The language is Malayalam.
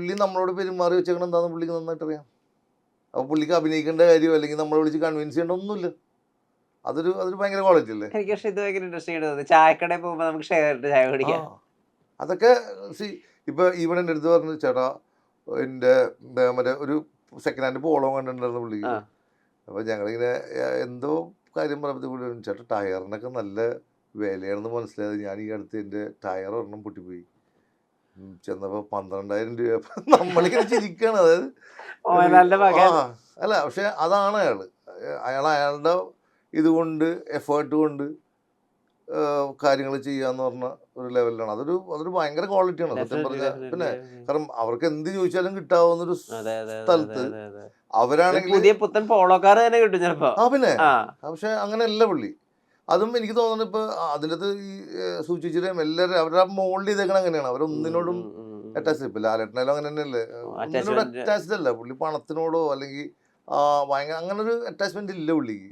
പുള്ളി നമ്മളോട് പെരുമാറി വെച്ചേക്കണം എന്താണെന്ന് പുള്ളിക്ക് നന്നായിട്ട് അറിയാം. അപ്പോൾ പുള്ളിക്ക് അഭിനയിക്കേണ്ട കാര്യമോ അല്ലെങ്കിൽ നമ്മളെ വിളിച്ച് കൺവിൻസ് ചെയ്യേണ്ട ഒന്നുമില്ല. അതൊരു ഭയങ്കര ക്വാളിറ്റി അല്ലേ. എനിക്ക് പക്ഷെ ഇത് ഭയങ്കര ഇൻട്രസ്റ്റിംഗ് ആയിട്ട് തോന്നി. ചായക്കടയിൽ പോകുമ്പോൾ നമുക്ക് ഷെയർ ഇട്ട് ചായ ആ കുടിക്കാം. അതൊക്കെ ഇപ്പൊ ഇവിടെ എൻ്റെ അടുത്ത് പറഞ്ഞു, ചേട്ടാ എൻ്റെ മറ്റേ ഒരു സെക്കൻഡ് ഹാൻഡ് പോളോ കണ്ടിട്ടുണ്ടായിരുന്നു പുള്ളിക്ക്. അപ്പോൾ ഞങ്ങളിങ്ങനെ എന്തോ കാര്യം പറയുമ്പോൾ പുള്ളി പറഞ്ഞു, ചേട്ടാ ടയറിനൊക്കെ നല്ല വിലയാണെന്ന് മനസ്സിലായത്. ഞാൻ ഈ അടുത്ത് എൻ്റെ ടയർ ഒരെണ്ണം പൊട്ടിപ്പോയി, ചെന്നപ്പോൾ 12,000 രൂപ. അപ്പം നമ്മളിങ്ങനെ ചിരിക്കുകയാണ്. അതായത് മോഹൻലാലിന്റെ ആ മകൻ. അല്ല, പക്ഷെ അതാണ് അയാളുടെ ഇതുകൊണ്ട് എഫേർട്ട് കൊണ്ട് കാര്യങ്ങൾ ചെയ്യാന്ന് പറഞ്ഞ ഒരു ലെവലിലാണ്. അതൊരു ഭയങ്കര ക്വാളിറ്റിയാണ് സത്യം പറഞ്ഞാൽ. പിന്നെ കാരണം അവർക്ക് എന്ത് ചോദിച്ചാലും കിട്ടാവുന്നൊരു സ്ഥലത്ത് അവരാണെങ്കിൽ പുതിയ പുത്തൻ പോളോക്കാർ തന്നെ കിട്ടും ചിലപ്പോ. പിന്നെ പക്ഷെ അങ്ങനെയല്ല പുള്ളി. അതും എനിക്ക് തോന്നുന്നു ഇപ്പൊ അതിൻ്റെ അകത്ത് ഈ സൂചിച്ചിട്ടും എല്ലാവരും അവരുടെ മോൾഡ് ചെയ്തേക്കണം അങ്ങനെയാണ്. അവരൊന്നിനോടും അറ്റാച്ച്ഡ്. ഇപ്പൊ ലാലേട്ടനായാലും അങ്ങനെ തന്നെയല്ലേ, ഒന്നിനോട് അറ്റാച്ച്ഡ് അല്ല പുള്ളി. പണത്തിനോടോ അല്ലെങ്കിൽ ഭയങ്കര അങ്ങനെ ഒരു അറ്റാച്ച്മെന്റ് ഇല്ല പുള്ളിക്ക്.